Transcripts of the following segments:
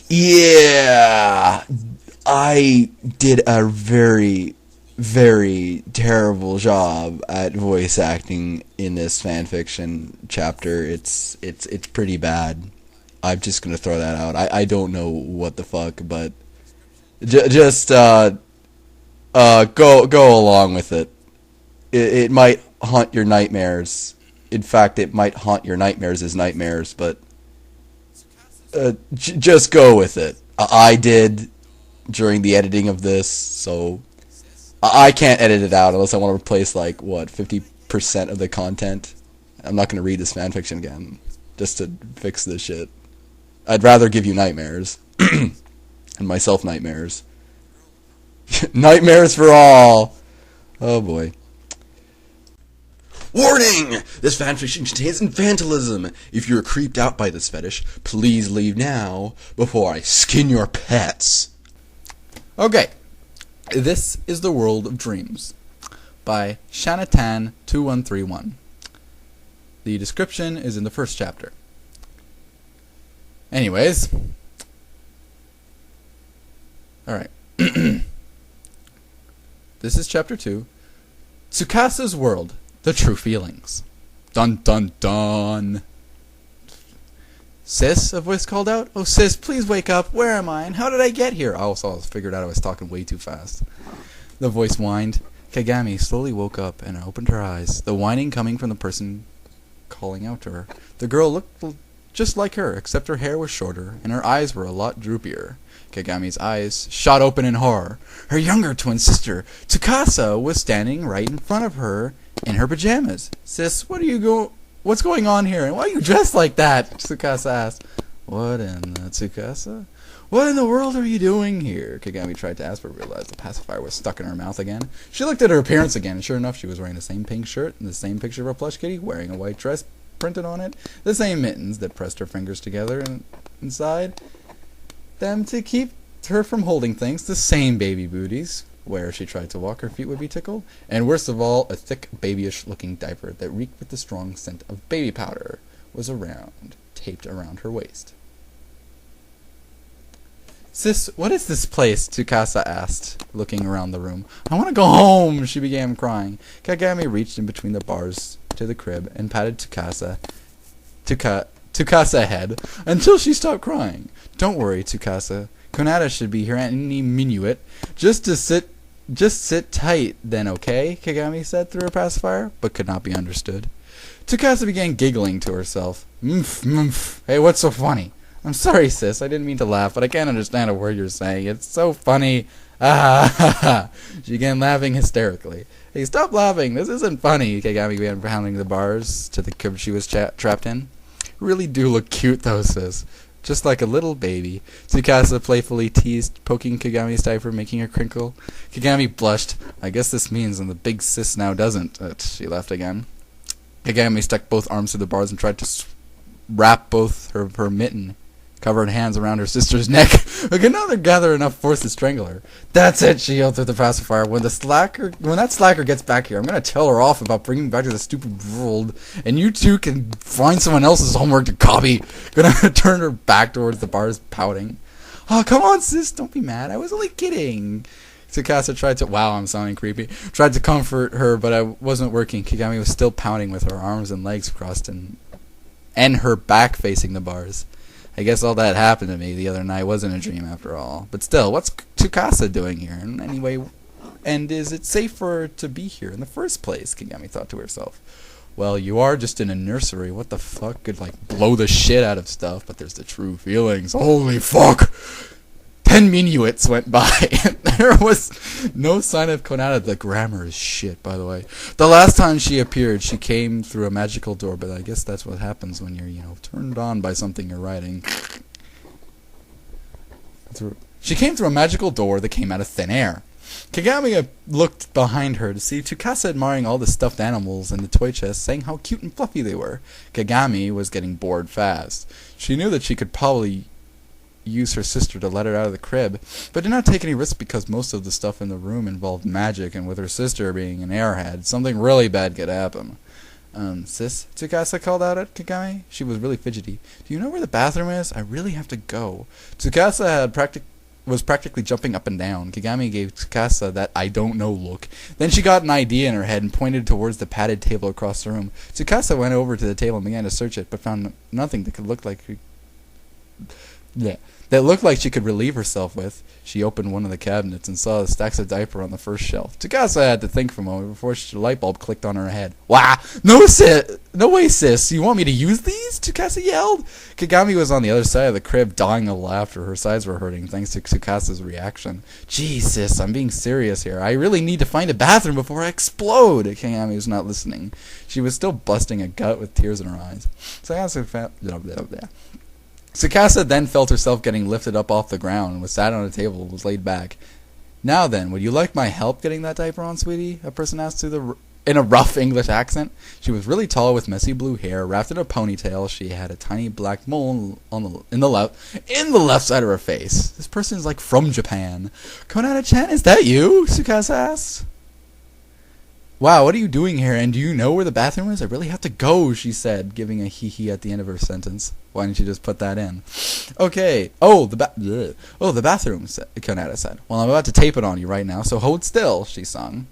Yeah, I did a very, very terrible job at voice acting in this fanfiction chapter. It's pretty bad. I'm just gonna throw that out. I don't know what the fuck, but just go along with it. It might haunt your nightmares. In fact, it might haunt your nightmares as nightmares, but just go with it. I did during the editing of this, so I can't edit it out unless I want to replace, like, what, 50% of the content. I'm not going to read this fanfiction again just to fix this shit. I'd rather give you nightmares. And myself nightmares. Nightmares for all! Oh boy. Warning! This fanfiction contains infantilism. If you're creeped out by this fetish, please leave now before I skin your pets. Okay, this is The World of Dreams by Shana-Tan 2131. The description is in the first chapter. Anyways, alright. This is chapter 2. Tsukasa's World, The True Feelings. Dun dun dun. Sis, a voice called out. Oh, sis, please wake up. Where am I? And how did I get here? I figured out I was talking way too fast. The voice whined. Kagami slowly woke up and opened her eyes, the whining coming from the person calling out to her. The girl looked just like her, except her hair was shorter, and her eyes were a lot droopier. Kagami's eyes shot open in horror. Her younger twin sister, Tsukasa, was standing right in front of her in her pajamas. Sis, what's going on here, and why are you dressed like that? Tsukasa asked. What in the Tsukasa? What in the world are you doing here? Kagami tried to ask, but realized the pacifier was stuck in her mouth again. She looked at her appearance again, and sure enough, she was wearing the same pink shirt and the same picture of a plush kitty, wearing a white dress printed on it, the same mittens that pressed her fingers together and inside them to keep her from holding things, the same baby booties. Where she tried to walk, her feet would be tickled, and worst of all, a thick, babyish-looking diaper that reeked with the strong scent of baby powder was taped around her waist. Sis, what is this place? Tsukasa asked, looking around the room. I want to go home, she began crying. Kagami reached in between the bars to the crib and patted Tsukasa head until she stopped crying. Don't worry, Tsukasa. Konata should be here any minute. Just sit tight then, okay? Kagami said through her pacifier, but could not be understood. Tsukasa began giggling to herself. Mmph. Hey, what's so funny? I'm sorry, sis. I didn't mean to laugh, but I can't understand a word you're saying. It's so funny. Ah ha ha. She began laughing hysterically. Hey, stop laughing. This isn't funny. Kagami began pounding the bars to the crib she was trapped in. You really do look cute, though, sis. Just like a little baby. Tsukasa playfully teased, poking Kagami's diaper, making her crinkle. Kagami blushed. I guess this means the big sis now doesn't. She laughed again. Kagami stuck both arms through the bars and tried to wrap both her mitten-covered hands around her sister's neck, but could not gather enough force to strangle her. That's it, she yelled through the pacifier. When that slacker gets back here, I'm going to tell her off about bringing me back to the stupid world, and you two can find someone else's homework to copy. Gonna turn her back towards the bars, pouting. Oh, come on, sis, don't be mad. I was only kidding. Tsukasa tried to... Wow, I'm sounding creepy. Tried to comfort her, but it wasn't working. Kagami was still pounding with her arms and legs crossed and her back facing the bars. I guess all that happened to me the other night wasn't a dream after all. But still, what's Tsukasa doing here? And anyway, and is it safe for her to be here in the first place? Kagami thought to herself. Well, you are just in a nursery. What the fuck could, like, blow the shit out of stuff? But there's the true feelings. Holy fuck! 10 minutes went by. There was no sign of Konata. The grammar is shit, by the way. The last time she appeared, she came through a magical door, but I guess that's what happens when you're, turned on by something you're writing. She came through a magical door that came out of thin air. Kagami looked behind her to see Tsukasa admiring all the stuffed animals in the toy chest, saying how cute and fluffy they were. Kagami was getting bored fast. She knew that she could probably use her sister to let her out of the crib, but did not take any risks because most of the stuff in the room involved magic, and with her sister being an airhead, something really bad could happen. Sis, Tsukasa called out at Kagami. She was really fidgety. Do you know where the bathroom is? I really have to go. Tsukasa was practically jumping up and down. Kagami gave Tsukasa that I don't know look. Then she got an idea in her head and pointed towards the padded table across the room. Tsukasa went over to the table and began to search it, but found nothing that could look like that looked like she could relieve herself with. She opened one of the cabinets and saw the stacks of diaper on the first shelf. Tsukasa had to think for a moment before the light bulb clicked on her head. Wow! No, sis! No way, sis! You want me to use these? Tsukasa yelled. Kagami was on the other side of the crib, dying of laughter. Her sides were hurting thanks to Tsukasa's reaction. Gee, sis, I'm being serious here. I really need to find a bathroom before I explode. Kagami was not listening. She was still busting a gut with tears in her eyes. Tsukasa then felt herself getting lifted up off the ground and was sat on a table and was laid back. Now then, would you like my help getting that diaper on, sweetie? A person asked in a rough English accent. She was really tall with messy blue hair, wrapped in a ponytail. She had a tiny black mole in the left side of her face. This person is like from Japan. Konata-chan, is that you? Tsukasa asked. Wow, what are you doing here? And do you know where the bathroom is? I really have to go, she said, giving a hee-hee at the end of her sentence. Why didn't you just put that in? Okay. The bathroom, Konata said. Well, I'm about to tape it on you right now, so hold still, she sung.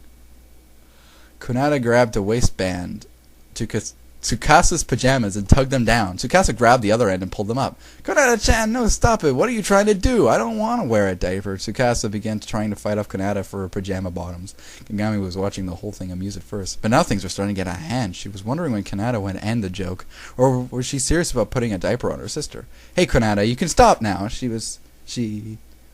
Konata grabbed a waistband to Tsukasa's pajamas and tugged them down. Tsukasa grabbed the other end and pulled them up. Konata-chan, no, stop it. What are you trying to do? I don't want to wear a diaper. Tsukasa began trying to fight off Konata for her pajama bottoms. Kagami was watching the whole thing amused at first, but now things were starting to get out of hand. She was wondering when Konata would end the joke, or was she serious about putting a diaper on her sister? Hey, Konata, you can stop now. She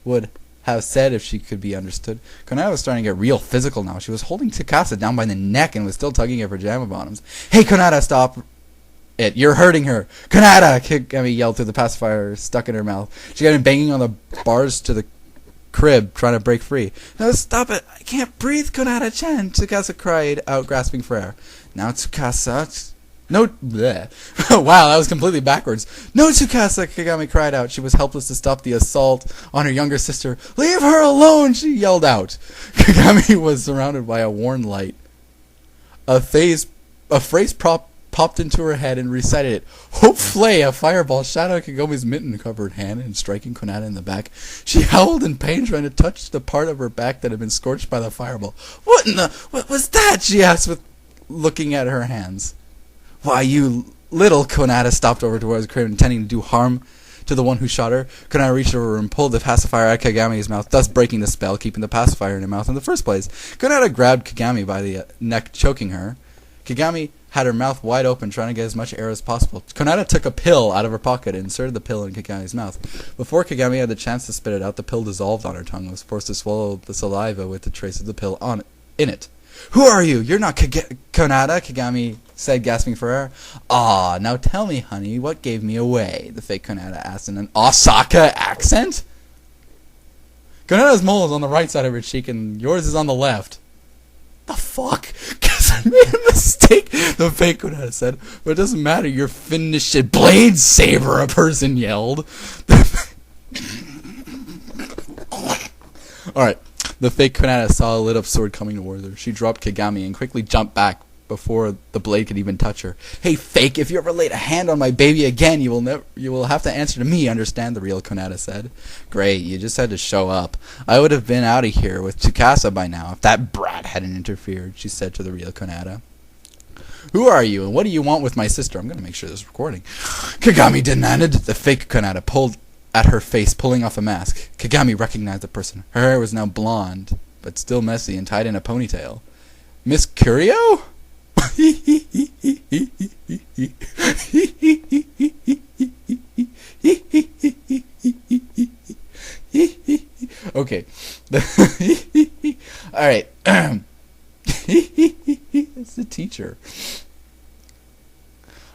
would have said if she could be understood. Konata was starting to get real physical now. She was holding Tsukasa down by the neck and was still tugging at her pajama bottoms. Hey, Konata, stop it. You're hurting her. Konata! Kagami yelled through the pacifier stuck in her mouth. She got him banging on the bars to the crib, trying to break free. No, stop it. I can't breathe, Konata-chan. Tsukasa cried out, grasping for air. Now, Tsukasa... No, bleh. Wow, that was completely backwards. No, Tsukasa, Kagami cried out. She was helpless to stop the assault on her younger sister. Leave her alone, she yelled out. Kagami was surrounded by a warm light. A phrase popped into her head and recited it. Hope flay, a fireball shot out Kagami's mitten-covered hand and striking Konata in the back. She howled in pain, trying to touch the part of her back that had been scorched by the fireball. What was that? She asked, with looking at her hands. Why, you little... Konata stopped over towards the crib, intending to do harm to the one who shot her. Konata reached over and pulled the pacifier at Kagami's mouth, thus breaking the spell, keeping the pacifier in her mouth in the first place. Konata grabbed Kagami by the neck, choking her. Kagami had her mouth wide open, trying to get as much air as possible. Konata took a pill out of her pocket and inserted the pill in Kagami's mouth. Before Kagami had the chance to spit it out, the pill dissolved on her tongue and was forced to swallow the saliva with the trace of the pill in it. Who are you? You're not Konata, Kagami said, gasping for air. Aw, now tell me, honey, what gave me away? The fake Konata asked in an Osaka accent. Konata's mole is on the right side of her cheek and yours is on the left. The fuck? Guess I made a mistake, the fake Konata said. But it doesn't matter, you're finished. Blade saber, a person yelled. Alright. The fake Konata saw a lit-up sword coming towards her. She dropped Kagami and quickly jumped back before the blade could even touch her. Hey, fake, if you ever laid a hand on my baby again, you will have to answer to me, understand, the real Konata said. Great, you just had to show up. I would have been out of here with Tsukasa by now if that brat hadn't interfered, she said to the real Konata. Who are you, and what do you want with my sister? I'm going to make sure this is recording. Kagami demanded. The fake Konata pulled at her face, pulling off a mask. Kagami recognized the person. Her hair was now blonde, but still messy and tied in a ponytail. Miss Curio? Okay. Alright. It's the teacher.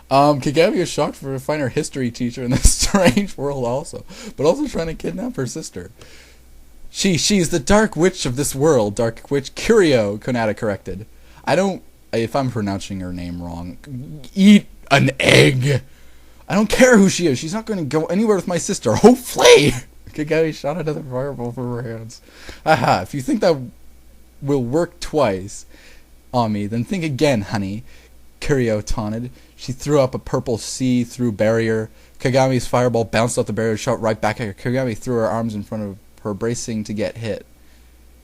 Kagami is shocked to find her history teacher in this strange world also, but also trying to kidnap her sister. She's the dark witch of this world, dark witch Curio, Konata corrected. If I'm pronouncing her name wrong, eat an egg. I don't care who she is, she's not going to go anywhere with my sister. Hopefully! Kagami shot another fireball from her hands. Aha, if you think that will work twice on me, then think again, honey. Kiryu taunted. She threw up a purple see-through barrier. Kagami's fireball bounced off the barrier and shot right back at her. Kagami threw her arms in front of her, bracing to get hit.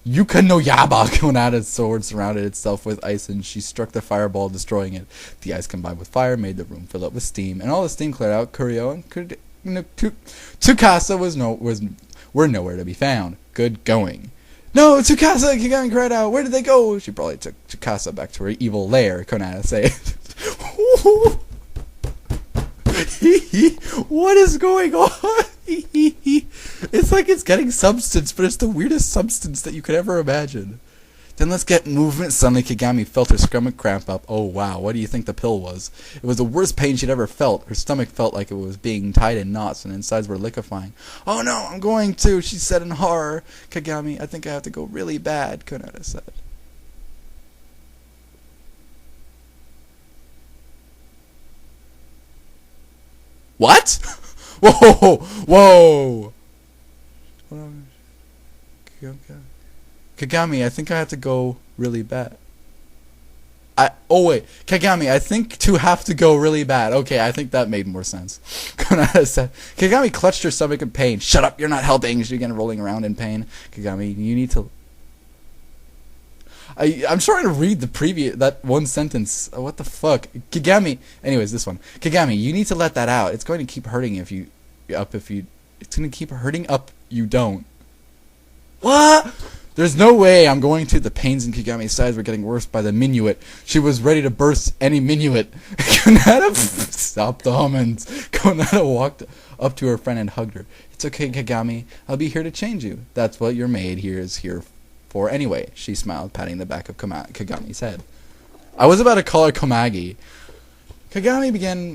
Yuka no Yaba! Konada's sword surrounded itself with ice, and she struck the fireball, destroying it. The ice combined with fire made the room fill up with steam, and all the steam cleared out. Kiryu and Tsukasa were nowhere to be found. Good going. No, Tsukasa! Kagami cried out. Where did they go? She probably took Tsukasa back to her evil lair, Konada said. What is going on? It's like it's getting substance, but it's the weirdest substance that you could ever imagine. Then let's get movement. Suddenly Kagami felt her stomach cramp up. Oh wow, what do you think the pill was? It was the worst pain she'd ever felt. Her stomach felt like it was being tied in knots and insides were liquefying. Oh no, I'm going to, she said in horror. Kagami, I think I have to go really bad, Konada said. What? Whoa! Whoa! Kagami, I think I have to go really bad. Wait. Kagami, I think to have to go really bad. Okay, I think that made more sense. Konada said. Kagami clutched her stomach in pain. Shut up, you're not helping. She began rolling around in pain. Kagami, you need to... I'm trying to read that one sentence. What the fuck? Kagami. Anyways, this one. Kagami, you need to let that out. It's going to keep hurting it's going to keep hurting up you don't. What? There's no way I'm going to. The pains in Kagami's sides were getting worse by the minuet. She was ready to burst any minuet. Konada stopped the hummings. Konada walked up to her friend and hugged her. It's okay, Kagami. I'll be here to change you. That's what your maid is here for anyway. She smiled, patting the back of Kagami's head. I was about to call her Komagi. Kagami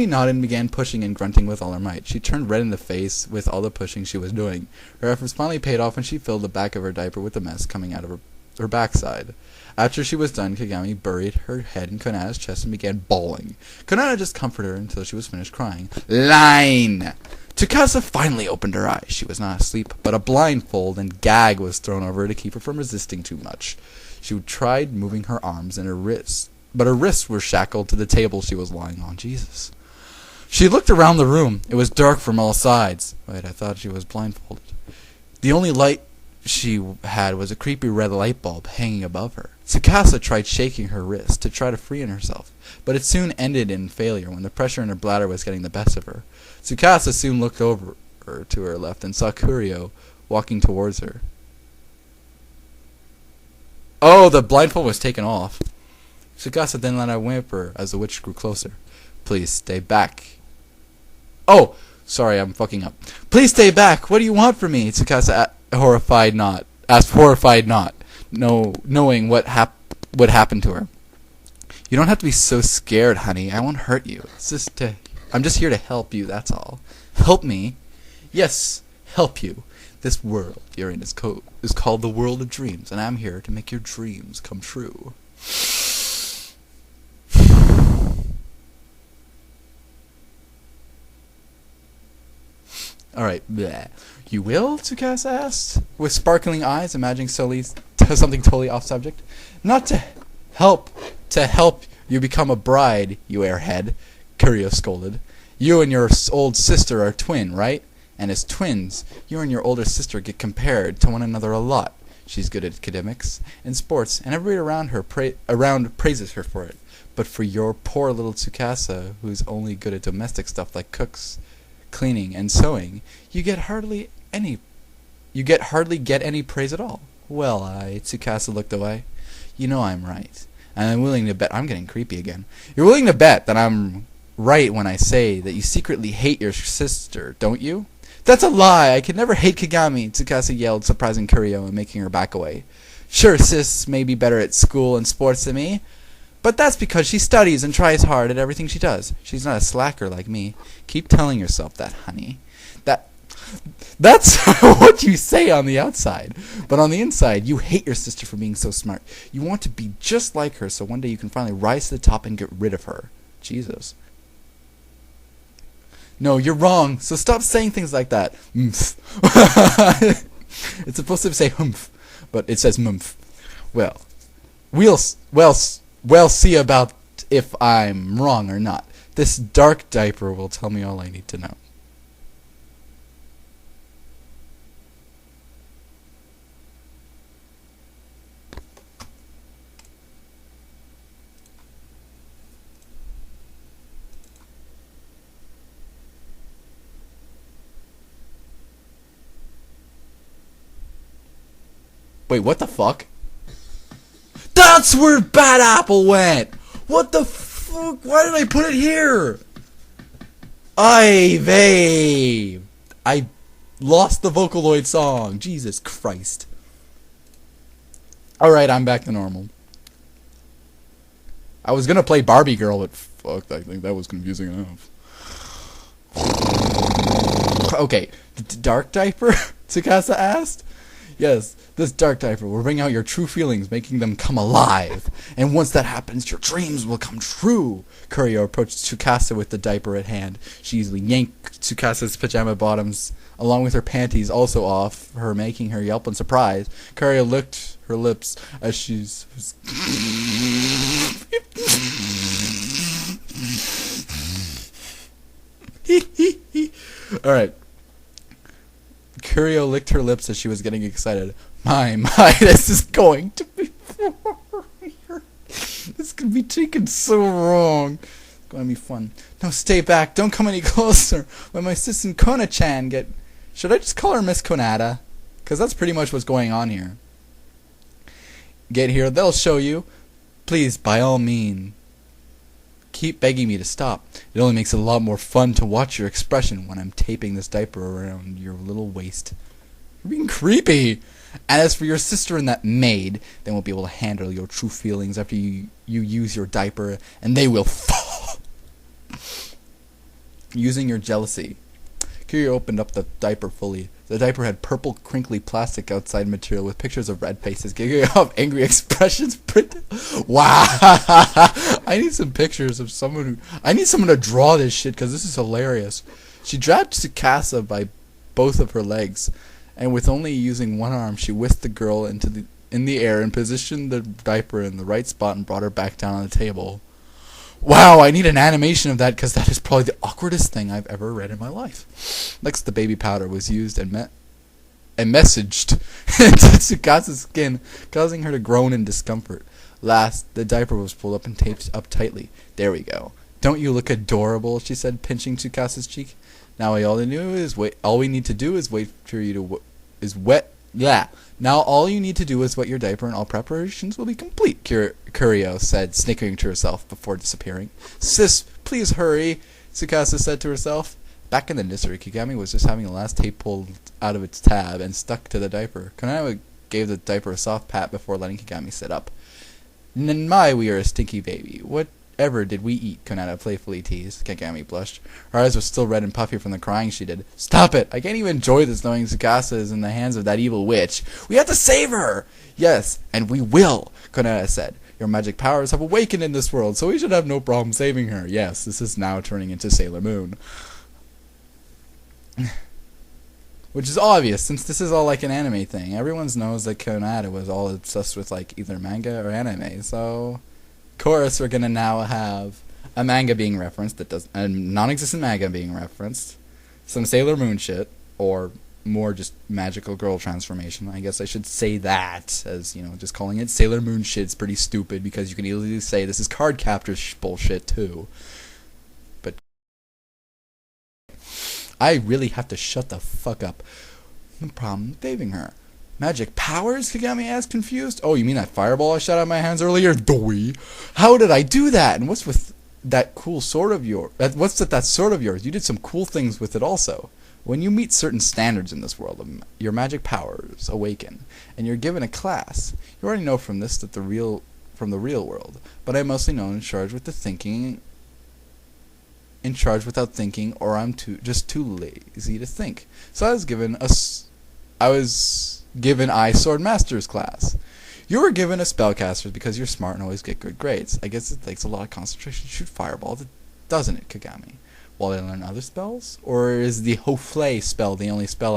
nodded and began pushing and grunting with all her might. She turned red in the face with all the pushing she was doing. Her efforts finally paid off when she filled the back of her diaper with the mess coming out of her backside. After she was done, Kagami buried her head in Konada's chest and began bawling. Konada just comforted her until she was finished crying. Line! Tsukasa finally opened her eyes. She was not asleep, but a blindfold and gag was thrown over her to keep her from resisting too much. She tried moving her arms and her wrists, but her wrists were shackled to the table she was lying on. Jesus. She looked around the room. It was dark from all sides. Wait, I thought she was blindfolded. The only light she had was a creepy red light bulb hanging above her. Tsukasa tried shaking her wrist to try to free herself, but it soon ended in failure when the pressure in her bladder was getting the best of her. Tsukasa soon looked over to her left and saw Kiryu walking towards her. Oh, the blindfold was taken off. Tsukasa then let out a whimper as the witch grew closer. Please stay back. Oh, sorry, I'm fucking up. Please stay back. What do you want from me? Tsukasa asked horrified not, knowing what would happen to her. You don't have to be so scared, honey. I won't hurt you. I'm just here to help you, that's all. Help me? Yes, help you. This world you're in is called the world of dreams, and I'm here to make your dreams come true. Alright, bleh. You will? Tsukasa asked, with sparkling eyes, imagining something totally off subject. Not to help you become a bride, you airhead, Kiryu scolded. You and your old sister are twin, right? And as twins, you and your older sister get compared to one another a lot. She's good at academics and sports, and everybody around praises her for it. But for your poor little Tsukasa, who's only good at domestic stuff like cooks, cleaning, and sewing, you hardly get any praise at all. Well, Tsukasa looked away. You know I'm right. And I'm willing to bet... I'm getting creepy again. You're willing to bet that I'm right when I say that you secretly hate your sister, don't you? That's a lie! I could never hate Kagami, Tsukasa yelled, surprising Kiryu and making her back away. Sure, sis may be better at school and sports than me, but that's because she studies and tries hard at everything she does. She's not a slacker like me. Keep telling yourself that, honey. That's what you say on the outside. But on the inside, you hate your sister for being so smart. You want to be just like her so one day you can finally rise to the top and get rid of her. Jesus. No, you're wrong. So stop saying things like that. It's supposed to say humph, but it says mumph. Well, We'll see about if I'm wrong or not. This dark diaper will tell me all I need to know. Wait, what the fuck? That's where Bad Apple went! What the fuck? Why did I put it here? I lost the Vocaloid song. Jesus Christ. Alright, I'm back to normal. I was gonna play Barbie Girl, but fuck, I think that was confusing enough. Okay, dark diaper? Tsukasa asked. Yes, this dark diaper will bring out your true feelings, making them come alive. And once that happens, your dreams will come true. Kurio approached Tsukasa with the diaper at hand. She easily yanked Tsukasa's pajama bottoms, along with her panties, also off her, making her yelp in surprise. Kurio licked her lips as she's... Alright. Kurio licked her lips as she was getting excited. My, this is going to be... This could be taken so wrong. It's going to be fun. No, stay back. Don't come any closer. When my assistant Kona-chan get... Should I just call her Miss Konata? Because that's pretty much what's going on here. Get here, they'll show you. Please, by all means, keep begging me to stop. It only makes it a lot more fun to watch your expression when I'm taping this diaper around your little waist. You're being creepy. And as for your sister and that maid, they won't be able to handle your true feelings after you use your diaper, and they will fall. Using your jealousy. Kiryu opened up the diaper fully. The diaper had purple, crinkly plastic outside material with pictures of red faces giving off angry expressions printed. Wow! I need some pictures of someone who... I need someone to draw this shit because this is hilarious. She grabbed Tsukasa by both of her legs, and with only using one arm, she whisked the girl in the air and positioned the diaper in the right spot and brought her back down on the table. Wow, I need an animation of that because that is probably the awkwardest thing I've ever read in my life. Next, the baby powder was used and messaged into Tsukasa's skin, causing her to groan in discomfort. Last, the diaper was pulled up and taped up tightly. There we go. Don't you look adorable? She said, pinching Tsukasa's cheek. Now all we need to do is wait for you to wet. Yeah. Now all you need to do is wet your diaper and all preparations will be complete, Kurio said, snickering to herself before disappearing. Sis, please hurry, Tsukasa said to herself. Back in the nursery, Kigami was just having the last tape pulled out of its tab and stuck to the diaper. Konami gave the diaper a soft pat before letting Kigami sit up. My, we are a stinky baby. Whatever did we eat? Konata playfully teased. Kigami blushed. Her eyes were still red and puffy from the crying she did. Stop it! I can't even enjoy this knowing Tsukasa is in the hands of that evil witch. We have to save her! Yes, and we will, Konata said. Your magic powers have awakened in this world, so we should have no problem saving her. Yes, this is now turning into Sailor Moon. Which is obvious, since this is all like an anime thing. Everyone knows that Konata was all obsessed with like either manga or anime, so of course we're gonna now have a manga being referenced a non-existent manga being referenced, some Sailor Moon shit, or more just magical girl transformation. I guess I should say that, as you know, just calling it Sailor Moon shit is pretty stupid because you can easily say this is card captor bullshit too. But I really have to shut the fuck up. No problem saving her. Magic powers? Kagami asked, confused. Oh, you mean that fireball I shot out of my hands earlier? Doy. How did I do that? And what's with that cool sword of yours? What's with that sword of yours? You did some cool things with it also. When you meet certain standards in this world, your magic powers awaken, and you're given a class. You already know from this that from the real world, but I'm mostly known in charge with the thinking. In charge without thinking, or I'm just too lazy to think. So I was given Sword Master's class. You were given a spellcaster because you're smart and always get good grades. I guess it takes a lot of concentration to shoot fireball, doesn't it, Kagami? While I learn other spells, or is the Hoflay spell the only spell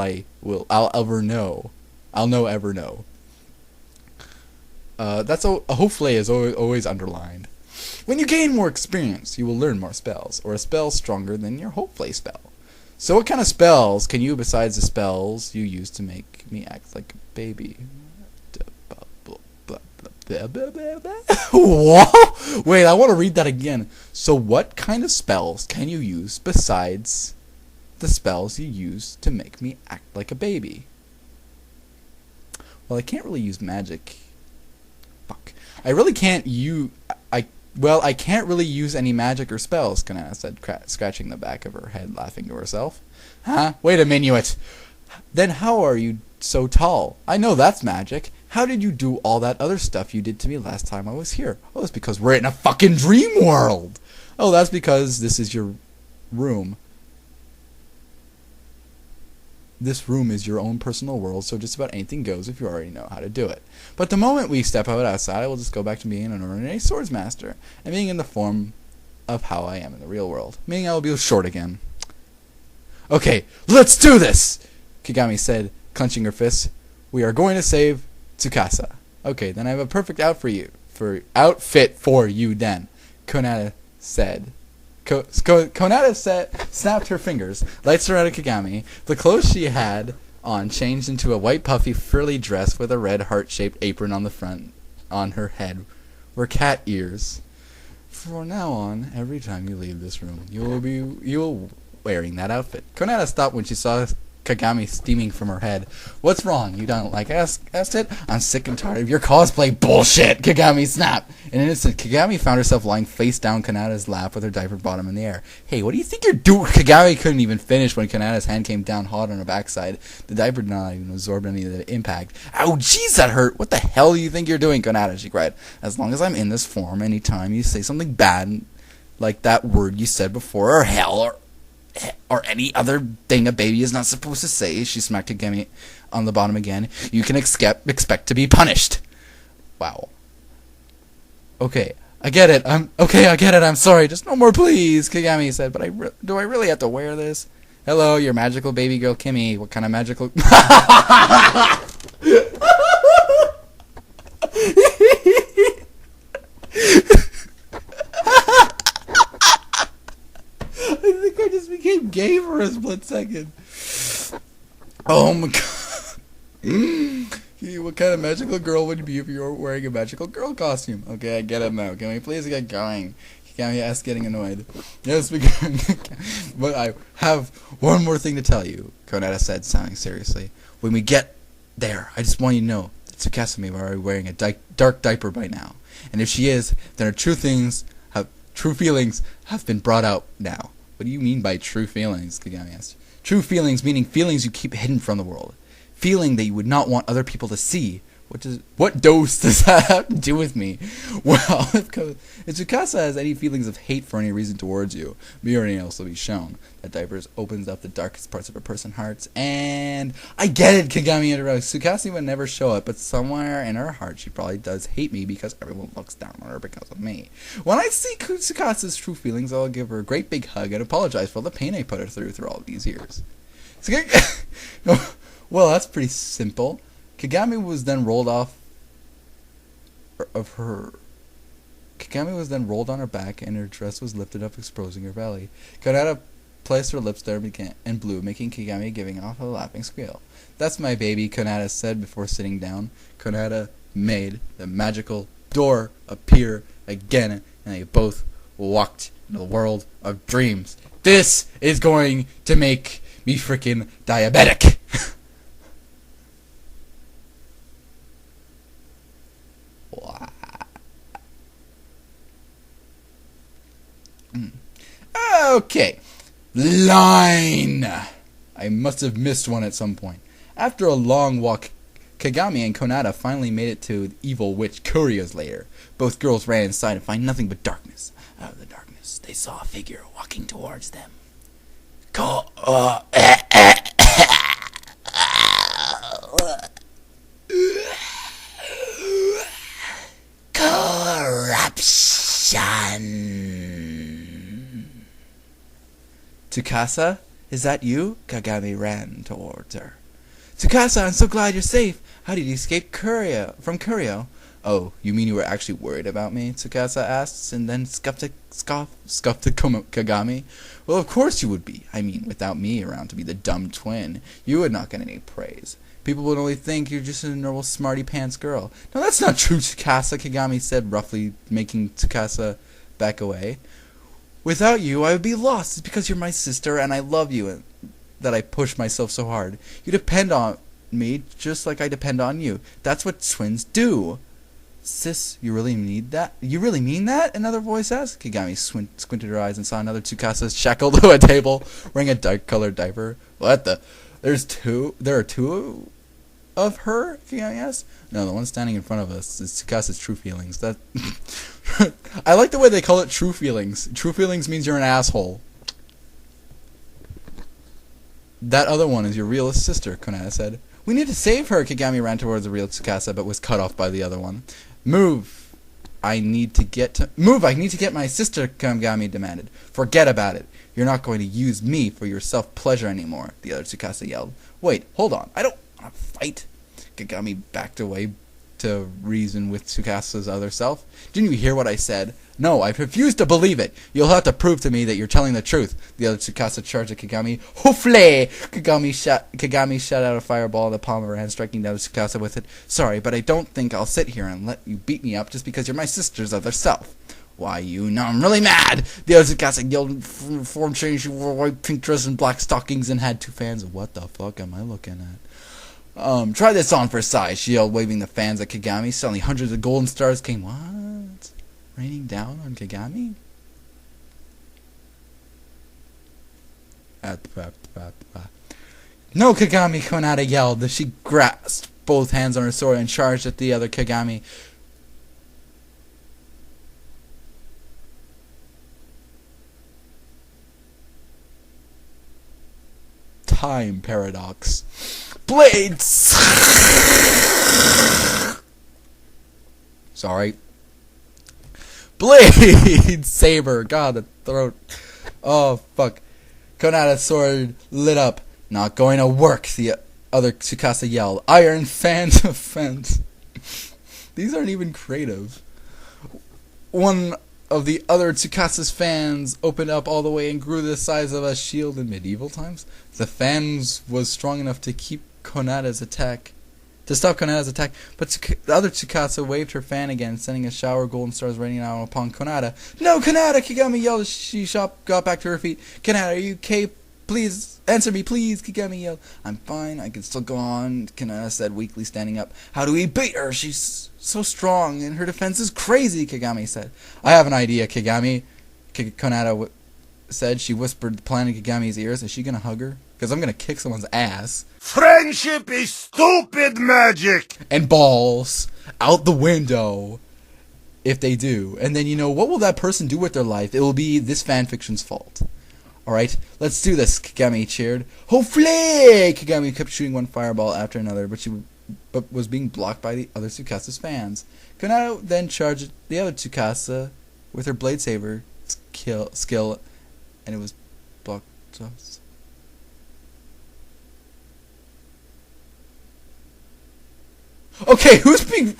I'll ever know? I'll ever know. That's hopefully is always underlined. When you gain more experience, you will learn more spells, or a spell stronger than your hopefully spell. So what kind of spells can you, besides the spells you use to make me act like a baby? Whoa! Wait, I want to read that again. So what kind of spells can you use besides the spells you use to make me act like a baby? Well, I can't really use magic. Fuck. I really can't use... I can't really use any magic or spells, Kanata said, scratching the back of her head, laughing to herself. Huh? Wait a minute. Then how are you so tall? I know that's magic. How did you do all that other stuff you did to me last time I was here? Oh, it's because we're in a fucking dream world. Oh, that's because this is your room. This room is your own personal world, so just about anything goes if you already know how to do it. But the moment we step outside, I will just go back to being an ordinary swordsmaster, and being in the form of how I am in the real world. Meaning I will be short again. Okay, let's do this! Kagami said, clenching her fists. We are going to save Tsukasa. Okay, then I have a perfect outfit for you then, Konata said. Konata snapped her fingers, lights her out of Kagami. The clothes she had on changed into a white puffy frilly dress with a red heart-shaped apron on the front. On her head were cat ears. From now on, every time you leave this room, you will be wearing that outfit. Konata stopped when she saw Kagami steaming from her head. What's wrong? You don't like asked it? I'm sick and tired of your cosplay bullshit, Kagami snapped. In an instant, Kagami found herself lying face down Kanata's lap with her diaper bottom in the air. Hey, what do you think you're doing? Kagami couldn't even finish when Kanata's hand came down hard on her backside. The diaper did not even absorb any of the impact. Ow, jeez, that hurt. What the hell do you think you're doing, Kanata? She cried. As long as I'm in this form, anytime you say something bad, like that word you said before, or hell, or any other thing a baby is not supposed to say, she smacked Kagami on the bottom again, you can expect to be punished. Wow. Okay, I get it. I'm sorry. Just no more, please, Kagami said. But do I really have to wear this? Hello, your magical baby girl, Kimmy. What kind of magical... I think I just became gay for a split second. Oh my god. What kind of magical girl would you be if you were wearing a magical girl costume? Okay, I get it now. Can we please get going? Kagami asked, getting annoyed. Yes, we can. But I have one more thing to tell you, Konata said, sounding seriously. When we get there, I just want you to know that Tsukasa may be already wearing a dark diaper by now. And if she is, then her true feelings have been brought out now. What do you mean by true feelings? Kagami asked. True feelings meaning feelings you keep hidden from the world. Feeling that you would not want other people to see. What dose does that have to do with me? Well, if Tsukasa has any feelings of hate for any reason towards you, me or anyone else will be shown. That diapers opens up the darkest parts of a person's hearts, and I get it, Kagami interrupted. Tsukasa would never show it, but somewhere in her heart she probably does hate me because everyone looks down on her because of me. When I see Tsukasa's true feelings, I'll give her a great big hug and apologize for all the pain I put her through all these years. Well, that's pretty simple. Kagami was then rolled on her back, and her dress was lifted up, exposing her belly. Konata placed her lips there and blew, making Kagami giving off a laughing squeal. That's my baby, Konata said before sitting down. Konata made the magical door appear again, and they both walked into the world of dreams. This is going to make me freaking diabetic. Okay. Line! I must have missed one at some point. After a long walk, Kagami and Konata finally made it to the evil witch Kurio's lair. Both girls ran inside and find nothing but darkness. Out of the darkness, they saw a figure walking towards them. Corruption. Tsukasa, is that you? Kagami ran towards her. Tsukasa, I'm so glad you're safe. How did you escape from Kurio? Oh, you mean you were actually worried about me? Tsukasa asks, and then scuffed at Kagami. Well, of course you would be. I mean, without me around to be the dumb twin, you would not get any praise. People would only think you're just a normal smarty pants girl. No, that's not true, Tsukasa, Kagami said, roughly making Tsukasa back away. Without you, I would be lost. It's because you're my sister and I love you and that I push myself so hard. You depend on me just like I depend on you. That's what twins do. Sis, you really need that? You really mean that? Another voice asked. Kagami squinted her eyes and saw another Tsukasa shackled to a table, wearing a dark-colored diaper. What the? There are two of her? Kagami asked. No, the one standing in front of us is Tsukasa's true feelings. That I like the way they call it true feelings. True feelings means you're an asshole. That other one is your real sister, Konata said. We need to save her. Kagami ran towards the real Tsukasa, but was cut off by the other one. Move! I need to get my sister, Kagami demanded. Forget about it. You're not going to use me for your self-pleasure anymore, the other Tsukasa yelled. Wait, hold on. I don't want to fight. Kagami backed away to reason with Tsukasa's other self. Didn't you hear what I said? No, I refuse to believe it. You'll have to prove to me that you're telling the truth. The other Tsukasa charged at Kagami. Hoofle! Kagami shot out a fireball in the palm of her hand, striking down Tsukasa with it. Sorry, but I don't think I'll sit here and let you beat me up just because you're my sister's other self. Why, you know, I'm really mad! The other Tsukasa yelled. Form change. She wore a white pink dress and black stockings and had two fans. What the fuck am I looking at? Try this on for size, she yelled, waving the fans at Kagami. Suddenly hundreds of golden stars came, what? Raining down on Kagami? No, Kagami, Konata yelled. She grasped both hands on her sword and charged at the other Kagami. Time paradox. Blades! Sorry. Blade! Saber. God, the throat. Oh, fuck. Konata's sword lit up. Not going to work, the other Tsukasa yelled. Iron fan defense. These aren't even creative. One of the other Tsukasa's fans opened up all the way and grew the size of a shield in medieval times. The fans was strong enough to keep Konata's attack, to stop Konata's attack, but the other Tsukasa waved her fan again, sending a shower of golden stars raining down upon Konata. No, Konata! Kagami yelled as she got back to her feet. Konata, are you okay? Please, answer me, please, Kagami yelled. I'm fine, I can still go on, Konata said, weakly standing up. How do we beat her? She's so strong, and her defense is crazy, Kagami said. I have an idea, Kagami, Konata said. She whispered the plan in Kagami's ears. Is she gonna hug her? Because I'm gonna kick someone's ass. Friendship is stupid magic! And balls out the window if they do. And then, you know, what will that person do with their life? It will be this fanfiction's fault. Alright, let's do this, Kagami cheered. Hopefully! Kagami kept shooting one fireball after another, but was being blocked by the other Tsukasa's fans. Konata then charged the other Tsukasa with her blade saber skill, and it was blocked. Okay, who's being...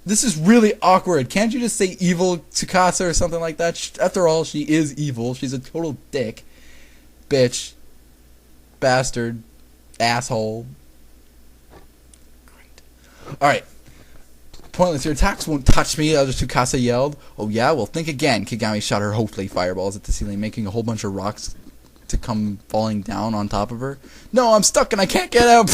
This is really awkward. Can't you just say evil Tsukasa or something like that? After all, she is evil. She's a total dick. Bitch. Bastard. Asshole. Great. Alright. Pointless. Your attacks won't touch me, the other Tsukasa yelled. Oh yeah? Well, think again. Kagami shot her hopefully fireballs at the ceiling, making a whole bunch of rocks to come falling down on top of her. No, I'm stuck and I can't get out.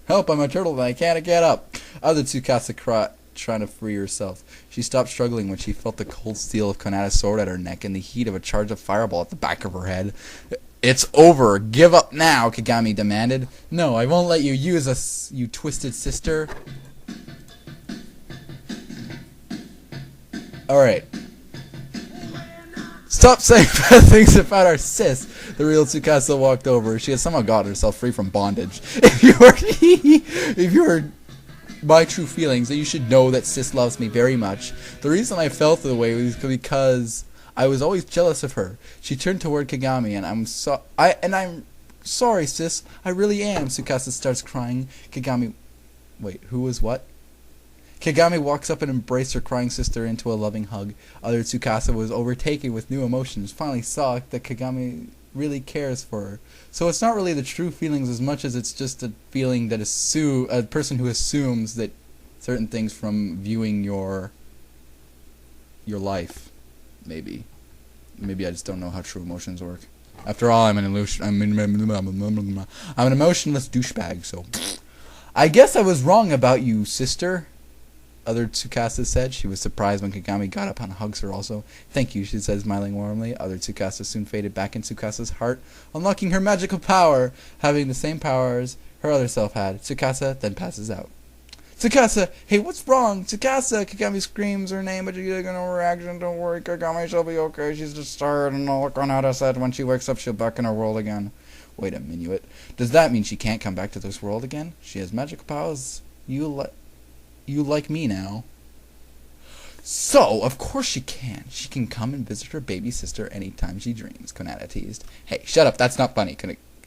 Help, I'm a turtle and I can't get up. Other Tsukasa cried, trying to free herself. She stopped struggling when she felt the cold steel of Konata's sword at her neck and the heat of a charge of fireball at the back of her head. It's over. Give up now, Kagami demanded. No, I won't let you use us, you twisted sister. Alright. Stop saying bad things about our sis. The real Tsukasa walked over. She had somehow gotten herself free from bondage. If you were my true feelings, that you should know that sis loves me very much. The reason I felt the way was because I was always jealous of her. She turned toward Kagami, and I'm sorry, sis. I really am. Tsukasa starts crying. Kagami... Wait, who was what? Kagami walks up and embraced her crying sister into a loving hug. Other Tsukasa was overtaken with new emotions, finally saw that Kagami really cares for her. So it's not really the true feelings as much as it's just a feeling that a person who assumes that certain things from viewing your life. Maybe I just don't know how true emotions work. After all, I'm an emotionless douchebag, so I guess I was wrong about you, sister. Other Tsukasa said. She was surprised when Kagami got up and hugs her also. Thank you, she said, smiling warmly. Other Tsukasa soon faded back in Tsukasa's heart, unlocking her magical power, having the same powers her other self had. Tsukasa then passes out. Tsukasa! Hey, what's wrong? Tsukasa! Kagami screams her name, but she doesn't get no reaction. Don't worry, Kagami, she'll be okay. She's just tired, and like Kanata said, when she wakes up, she'll be back in her world again. Wait a minute. Does that mean she can't come back to this world again? She has magical powers. You like me now. So, of course she can. She can come and visit her baby sister anytime she dreams, Konata teased. Hey, shut up, that's not funny,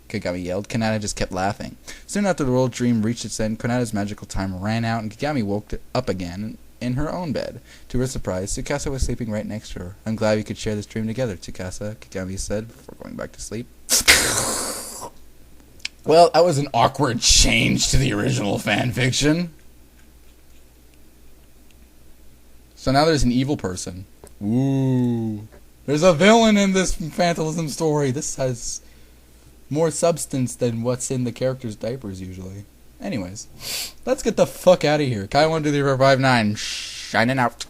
Kagami yelled. Konata just kept laughing. Soon after the world dream reached its end, Konata's magical time ran out, and Kagami woke up again in her own bed. To her surprise, Tsukasa was sleeping right next to her. I'm glad we could share this dream together, Tsukasa, Kagami said before going back to sleep. Well, that was an awkward change to the original fanfiction. So now there's an evil person. Ooh. There's a villain in this Phantasm story. This has more substance than what's in the characters' diapers usually. Anyways, let's get the fuck out of here. Kai 12359, shining out.